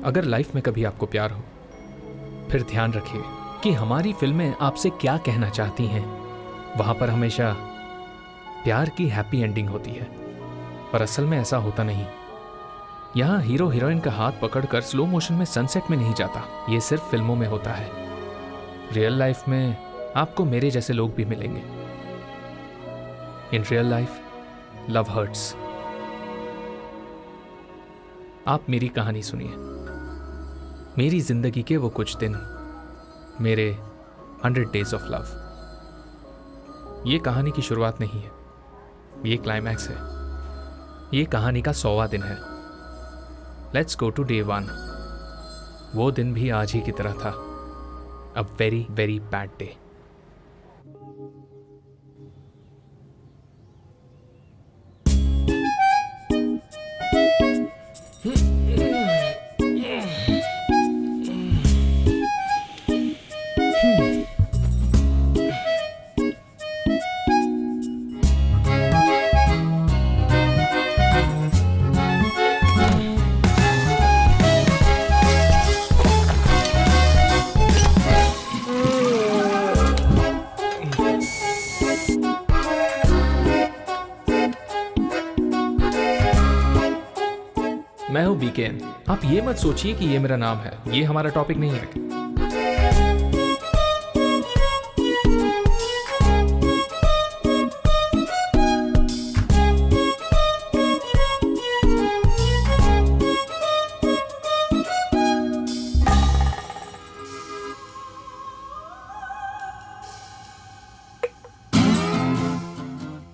अगर लाइफ में कभी आपको प्यार हो, फिर ध्यान रखिए कि हमारी फिल्में आपसे क्या कहना चाहती हैं। वहां पर हमेशा प्यार की हैप्पी एंडिंग होती है, पर असल में ऐसा होता नहीं। यहाँ हीरो हीरोइन का हाथ पकड़कर स्लो मोशन में सनसेट में नहीं जाता। ये सिर्फ फिल्मों में होता है। रियल लाइफ में आपको मेरे जैसे लोग भी मिलेंगे। In real life love hurts. आप मेरी कहानी सुनिए, मेरी जिंदगी के वो कुछ दिन, मेरे 100 डेज ऑफ लव। ये कहानी की शुरुआत नहीं है, ये क्लाइमैक्स है। ये कहानी का 100वां दिन है। Let's go to day 1। वो दिन भी आज ही की तरह था। A very very bad day. मैं हूं बीकेएन। आप ये मत सोचिए कि ये मेरा नाम है, ये हमारा टॉपिक नहीं है।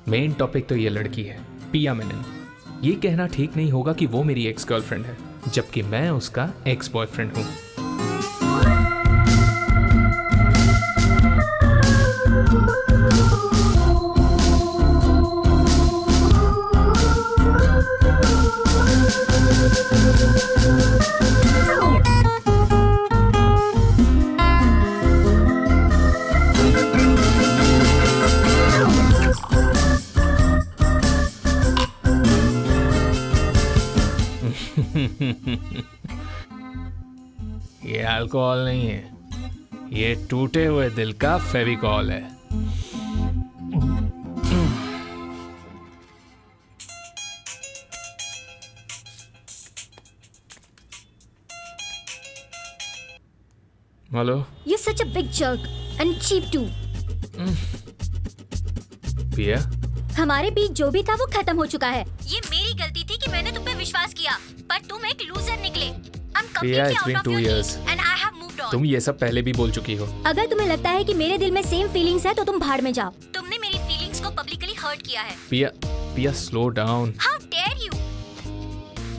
मेन टॉपिक तो ये लड़की है, पिया मेनन। ये कहना ठीक नहीं होगा कि वो मेरी एक्स गर्लफ्रेंड है, जबकि मैं उसका एक्स बॉयफ्रेंड हूं। ये अल्कोहल नहीं है, ये टूटे हुए दिल का फेविकॉल है। Hello. You're such a big jerk and cheap too. पिया, हमारे बीच जो भी था वो खत्म हो चुका है। ये मेरी गलती थी कि मैंने तुम पे विश्वास किया, पर तुम एक लूजर निकले। I'm पिया, completely it's been out of 2 your years. league and I have moved on. तुम ये सब पहले भी बोल चुकी हो। अगर तुम्हें लगता है कि मेरे दिल में सेम फीलिंग्स है तो तुम भाड़ में जाओ। तुमने मेरी फीलिंग्स को पब्लिकली हर्ट किया है। पिया, पिया slow down. How dare you?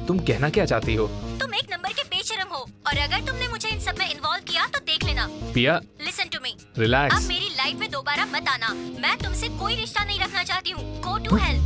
तुम कहना क्या चाहती हो? तुम एक नंबर के बेशरम हो और अगर तुमने मुझे इन सब में इन्वॉल्व किया तो देख लेना। पिया, Listen to me. रिलैक्स। अब मेरी लाइफ में दोबारा मत आना। मैं तुमसे कोई रिश्ता नहीं रखना चाहती हूँ। Go to hell.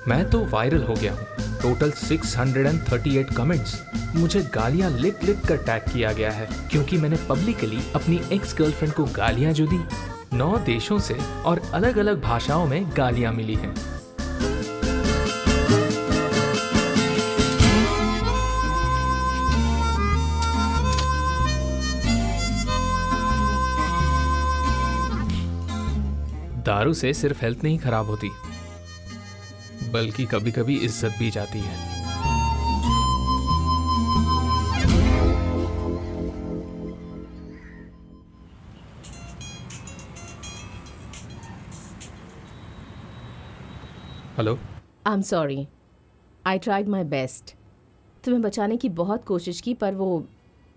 मैं तो वायरल हो गया हूँ। Total 638 comments. मुझे गालियां लिख लिख कर टैग किया गया है क्योंकि मैंने पब्लिकली अपनी एक्स गर्लफ्रेंड को गालियां जो दी। 9 देशों से और अलग अलग भाषाओं में गालियां मिली हैं। दारू से सिर्फ हेल्थ नहीं खराब होती, बल्कि कभी कभी इज्जत भी जाती है। Hello. I am sorry, I tried my best. तुम्हें बचाने की बहुत कोशिश की पर वो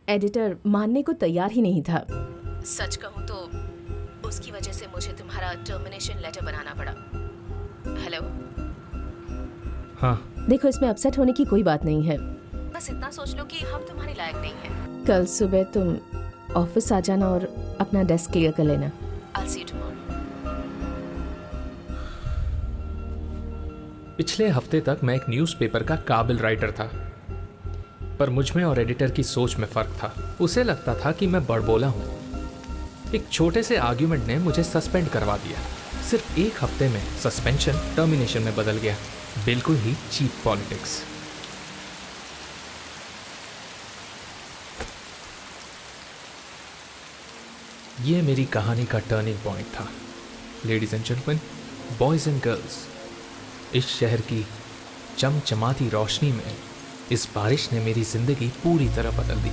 एडिटर मानने को तैयार ही नहीं था। सच कहूँ तो उसकी वजह से मुझे तुम्हारा टर्मिनेशन लेटर बनाना पड़ा। हेलो। हाँ, देखो, इसमें अपसेट होने की कोई बात नहीं है, बस इतना सोच लो कि हम तुम्हारे लायक नहीं हैं। कल सुबह तुम ऑफिस आ जाना और अपना डेस्क क्लियर कर लेना। I'll see you tomorrow. पिछले हफ्ते तक मैं एक न्यूज़पेपर का काबिल राइटर था, पर मुझ में और एडिटर की सोच में फर्क था। उसे लगता था कि मैं बड़बोला हूँ। एक छोटे से आर्ग्यूमेंट ने मुझे सस्पेंड करवा दिया। सिर्फ एक हफ्ते में सस्पेंशन टर्मिनेशन में बदल गया। बिल्कुल ही चीप पॉलिटिक्स। ये मेरी कहानी का टर्निंग पॉइंट था। Ladies and gentleman, boys and girls, इस शहर की चमचमाती रोशनी में इस बारिश ने मेरी जिंदगी पूरी तरह बदल दी।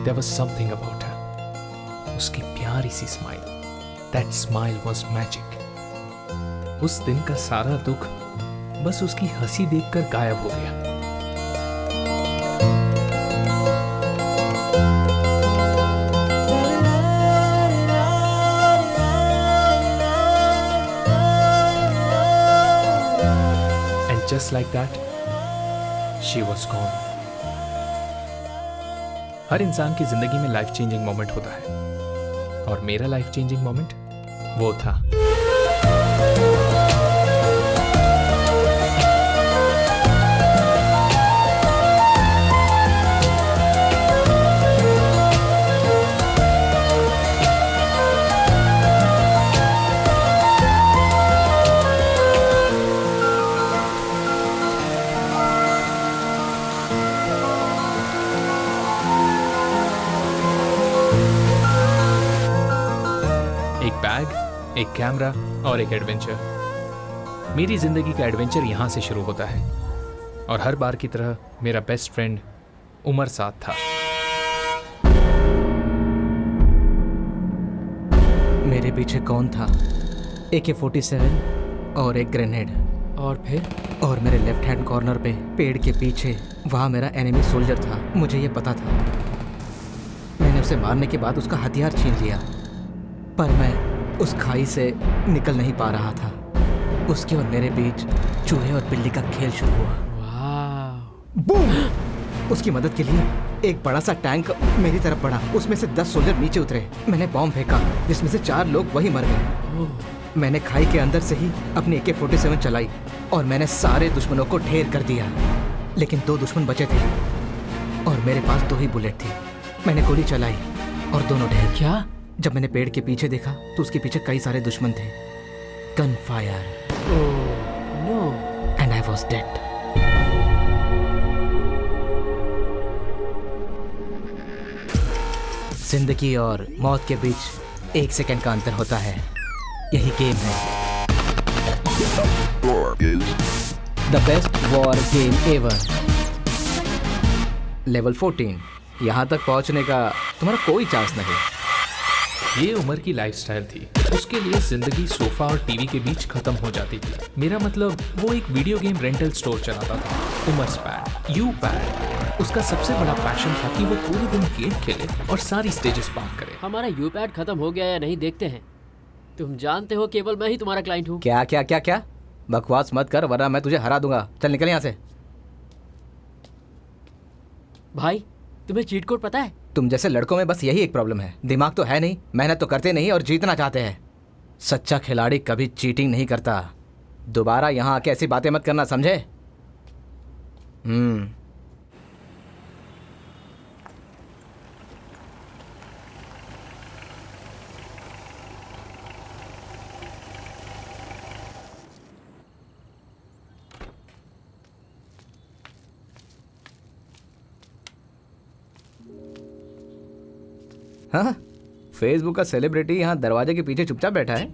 There was something about her. उसकी प्यारी सी smile, that smile was magic. उस दिन का सारा दुख बस उसकी हंसी देखकर गायब हो गया। And just like that, she was gone. हर इंसान की जिंदगी में लाइफ चेंजिंग मोमेंट होता है, और मेरा लाइफ चेंजिंग मोमेंट वो था। एक कैमरा और एक एडवेंचर। मेरी जिंदगी का एडवेंचर यहाँ से शुरू होता है, और हर बार की तरह मेरा बेस्ट फ्रेंड उमर साथ था। मेरे पीछे कौन था? AK-47 और एक ग्रेनेड। और फिर? और मेरे लेफ्ट हैंड कॉर्नर पे पेड़ के पीछे वहाँ मेरा एनिमी सोल्जर था। मुझे ये पता था। मैंने उसे मारने के बाद उसका हथियार छीन लिया, पर मैं उस खाई से निकल नहीं पा रहा था। उसके और मेरे बीच चूहे और बिल्ली का खेल शुरू हुआ। वाह! बूम! उसकी मदद के लिए एक बड़ा सा टैंक मेरी तरफ बढ़ा। उसमें से 10 सोल्जर नीचे उतरे। मैंने बॉम्ब फेंका, जिसमें से 4 लोग वही मर गए। मैंने खाई के अंदर से ही अपनी AK-47 चलाई और मैंने सारे दुश्मनों को ढेर कर दिया। लेकिन 2 दुश्मन बचे थे और मेरे पास 2 ही बुलेट थी। मैंने गोली चलाई और दोनों ढेर। क्या? जब मैंने पेड़ के पीछे देखा तो उसके पीछे कई सारे दुश्मन थे। Gun fire. No. And I was dead. जिंदगी और मौत के बीच 1 सेकंड का अंतर होता है। यही गेम है। The best war game ever. Level 14। यहाँ तक पहुँचने का तुम्हारा कोई चांस नहीं। ये उमर की लाइफस्टाइल थी। उसके लिए जिंदगी सोफा और टीवी के बीच खत्म हो जाती थी। मेरा मतलब, वो एक वीडियो गेम रेंटल स्टोर चलाता था, उमर्स पैड, यू पैड। उसका सबसे बड़ा पैशन था कि वो पूरे दिन गेम खेले और सारी स्टेजेस पार करे। हमारा यू पैड खत्म हो गया या नहीं देखते हैं। तुम जानते हो केवल मैं ही तुम्हारा क्लाइंट हूँ। क्या क्या क्या क्या? बकवास मत कर, वरना मैं तुझे हरा दूंगा। चल निकल यहाँ से। भाई, तुम्हें चीट कोड पता है? तुम जैसे लड़कों में बस यही एक प्रॉब्लम है। दिमाग तो है नहीं, मेहनत तो करते नहीं और जीतना चाहते हैं। सच्चा खिलाड़ी कभी चीटिंग नहीं करता। दोबारा यहाँ आके ऐसी बातें मत करना, समझे? हाँ, फेसबुक का सेलिब्रिटी यहाँ दरवाजे के पीछे चुपचाप बैठा है।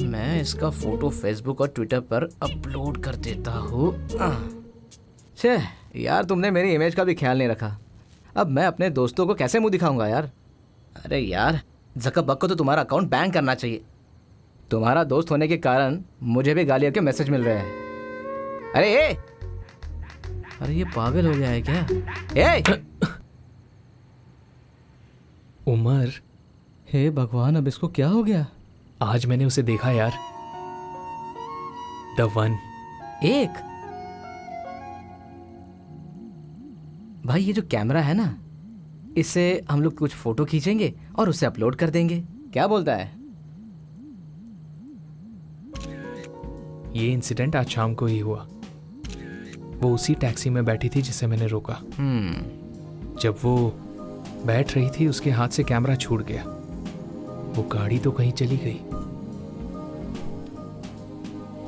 मैं इसका फोटो फेसबुक और ट्विटर पर अपलोड कर देता हूँ। छे यार, तुमने मेरी इमेज का भी ख्याल नहीं रखा। अब मैं अपने दोस्तों को कैसे मुंह दिखाऊंगा यार? अरे यार, ज़करबर्ग को तो तुम्हारा अकाउंट बैन करना चाहिए। तुम्हारा दोस्त होने के कारण मुझे भी गालियों के मैसेज मिल रहे हैं। अरे ये पागल हो गया है क्या? उमर, हे भगवान, अब इसको क्या हो गया? आज मैंने उसे देखा यार, द वन। एक भाई, ये जो कैमरा है ना, इससे हम लोग कुछ फोटो खींचेंगे और उसे अपलोड कर देंगे। क्या बोलता है? ये इंसिडेंट आज शाम को ही हुआ। वो उसी टैक्सी में बैठी थी जिसे मैंने रोका। जब वो बैठ रही थी उसके हाथ से कैमरा छूट गया। वो गाड़ी तो कहीं चली गई,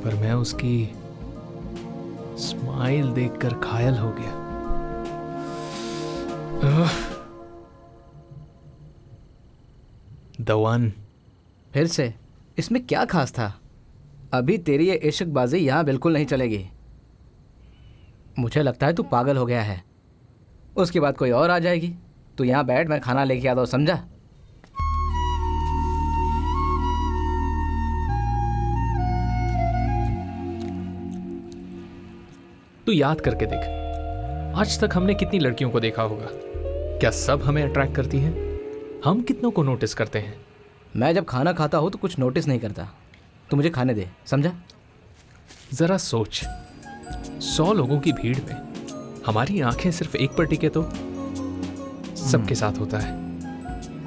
पर मैं उसकी स्माइल देखकर घायल हो गया। The one. फिर से इसमें क्या खास था? अभी तेरी ये इश्कबाजी यहाँ बिल्कुल नहीं चलेगी। मुझे लगता है तू पागल हो गया है। उसके बाद कोई और आ जाएगी। तू यहाँ बैठ, मैं खाना लेके आता हूँ, समझा? तू याद करके देख, आज तक हमने कितनी लड़कियों को देखा होगा। क्या सब हमें अट्रैक्ट करती हैं? हम कितनों को नोटिस करते हैं? मैं जब खाना खाता हूँ तो कुछ नोटिस नहीं करता। तू मुझे खाने दे, समझा? जरा सोच, 100 लोगों की भीड़ में हमारी आंखें सिर्फ एक पर टिके तो सबके साथ होता है,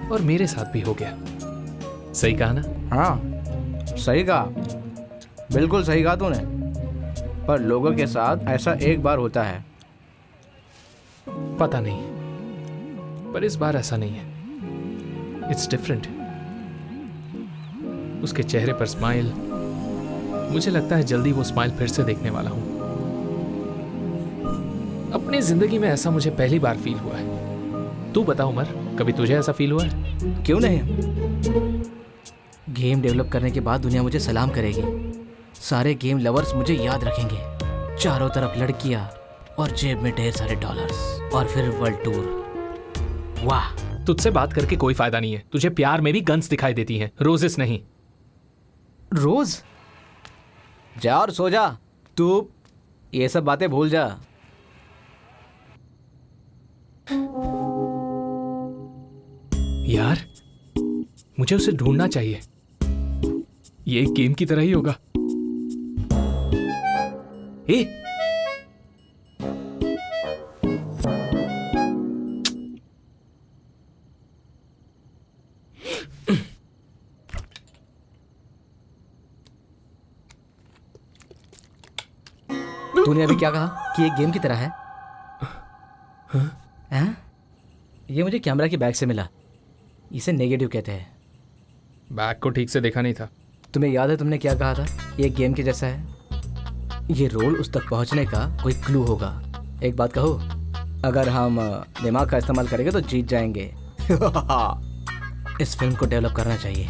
और मेरे साथ भी हो गया। सही कहा ना? हाँ, सही कहा, बिल्कुल सही कहा तूने। पर लोगों के साथ ऐसा एक बार होता है। पता नहीं, पर इस बार ऐसा नहीं है। It's different. उसके चेहरे पर स्माइल, मुझे लगता है जल्दी वो स्माइल फिर से देखने वाला हूं। अपनी जिंदगी में ऐसा मुझे पहली बार फील हुआ है। तू बता उमर, कभी तुझे ऐसा फील हुआ है? क्यों नहीं? गेम डेवलप करने के बाद दुनिया मुझे सलाम करेगी। सारे गेम लवर्स मुझे याद रखेंगे। चारों तरफ लड़कियां और जेब में ढेर सारे डॉलर्स, और फिर वर्ल्ड टूर। वाह! तुझसे बात करके कोई फायदा नहीं है। तुझे प्यार में भी गन्स दिखाई देती हैं, रोजेस नहीं। रोज? जा और सो जा। तू ये सब बातें भूल जा। यार, मुझे उसे ढूंढना चाहिए। ये एक गेम की तरह ही होगा। ए, तूने अभी क्या कहा कि ये गेम की तरह है? हाँ? ये मुझे कैमरा की बैग से मिला। इसे नेगेटिव कहते हैं। बैग को ठीक से देखा नहीं था। तुम्हें याद है तुमने क्या कहा था? ये गेम के जैसा है। ये रोल उस तक पहुंचने का कोई क्लू होगा। एक बात कहो, अगर हम दिमाग का इस्तेमाल करेंगे तो जीत जाएंगे। इस फिल्म को डेवलप करना चाहिए।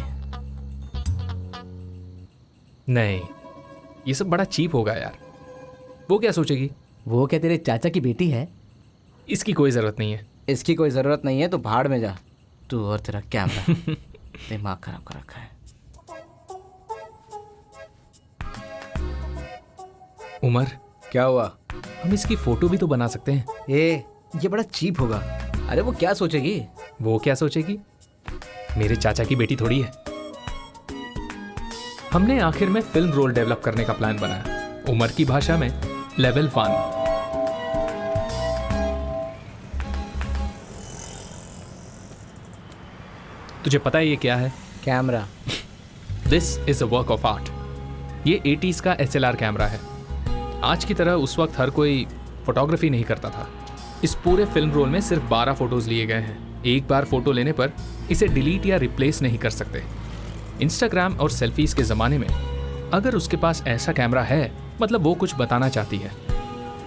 नहीं, ये सब बड़ा चीप होगा यार। वो क्या सोचेगी? वो क्या तेरे चाचा की बेटी है? इसकी कोई जरूरत नहीं है। इसकी कोई ज़रूरत नहीं है तो भाड़ में जा, तू और तेरा कैमरा। दिमाग खराब कर रखा है। उमर, क्या हुआ? हम इसकी फोटो भी तो बना सकते हैं। ये बड़ा चीप होगा। अरे वो क्या सोचेगी? वो क्या सोचेगी? मेरे चाचा की बेटी थोड़ी है। हमने आखिर में फिल्म रोल डेवलप करने का प्लान बनाया। उमर की भाषा में लेवल 1। तुझे पता है ये क्या है? Camera. This is a work of art. ये 80s का SLR कैमरा है। आज की तरह उस वक्त हर कोई फोटोग्राफी नहीं करता था। इस पूरे फिल्म रोल में सिर्फ 12 फोटोज लिए गए हैं। एक बार फोटो लेने पर इसे डिलीट या रिप्लेस नहीं कर सकते। इंस्टाग्राम और सेल्फीज के ज़माने में अगर उसके पास ऐसा कैमरा है, मतलब वो कुछ बताना चाहती है।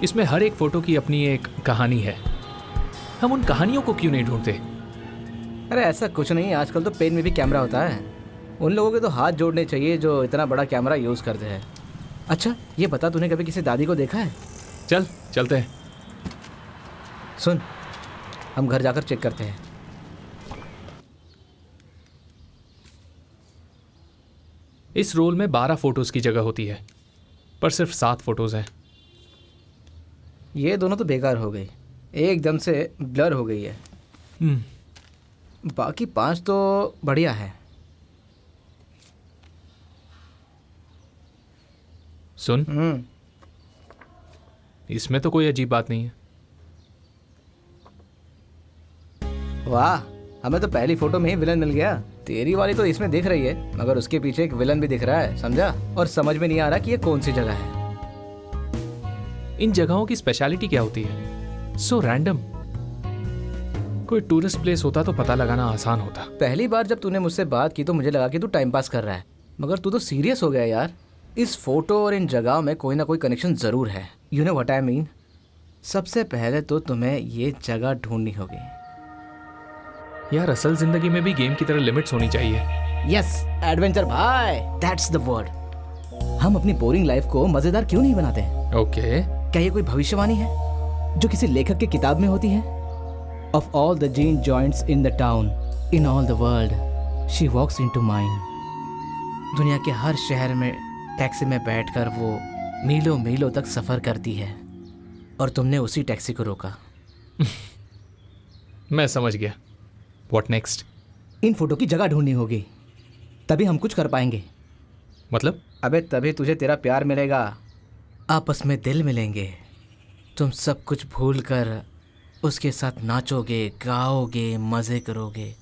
इसमें हर एक फोटो की अपनी एक कहानी है। हम उन कहानियों को क्यों नहीं ढूंढते? अरे ऐसा कुछ नहीं, आजकल तो पेन में भी कैमरा होता है। उन लोगों के तो हाथ जोड़ने चाहिए जो इतना बड़ा कैमरा यूज़ करते हैं। अच्छा ये बता, तूने कभी किसी दादी को देखा है? चल चलते हैं। सुन, हम घर जाकर चेक करते हैं। इस रोल में 12 फोटोज की जगह होती है, पर सिर्फ 7 फोटोज हैं। ये दोनों तो बेकार हो गई, एकदम से ब्लर हो गई है। बाकी 5 तो बढ़िया है। सुन, इसमें तो कोई अजीब बात नहीं है। वाह, हमें तो पहली फोटो में ही विलन मिल गया। तेरी वाली तो इसमें दिख रही है, मगर उसके पीछे एक विलन भी दिख रहा है, समझा? और समझ में नहीं आ रहा कि ये कौन सी जगह है। इन जगहों की स्पेशलिटी क्या होती है? So random. कोई टूरिस्ट प्लेस होता तो पता लगाना आसान होता। पहली बार जब तूने मुझसे बात की तो मुझे लगा कि तू टाइम पास कर रहा है, मगर तू तो सीरियस हो गया यार। इस फोटो और इन जगहों में कोई ना कोई कनेक्शन जरूर है। You know what I mean. सबसे पहले तो तुम्हें ये जगह ढूंढनी होगी। यार, असल जिंदगी में भी गेम की तरह लिमिट्स होनी चाहिए। यस, एडवेंचर भाई, दैट्स द वर्ड। हम अपनी बोरिंग लाइफ को मजेदार क्यों नहीं बनाते? ओके। क्या ये कोई भविष्यवाणी है जो किसी लेखक की किताब में होती है? Of all the gin joints in the town, in all the world, she walks into mine. दुनिया के हर शहर में टैक्सी में बैठकर वो मीलों मीलों तक सफर करती है, और तुमने उसी टैक्सी को रोका। मैं समझ गया। What next? इन फोटो की जगह ढूंढनी होगी, तभी हम कुछ कर पाएंगे। मतलब? अबे तभी तुझे तेरा प्यार मिलेगा, आपस में दिल मिलेंगे, तुम सब कुछ भूल कर उसके साथ नाचोगे, गाओगे, मज़े करोगे।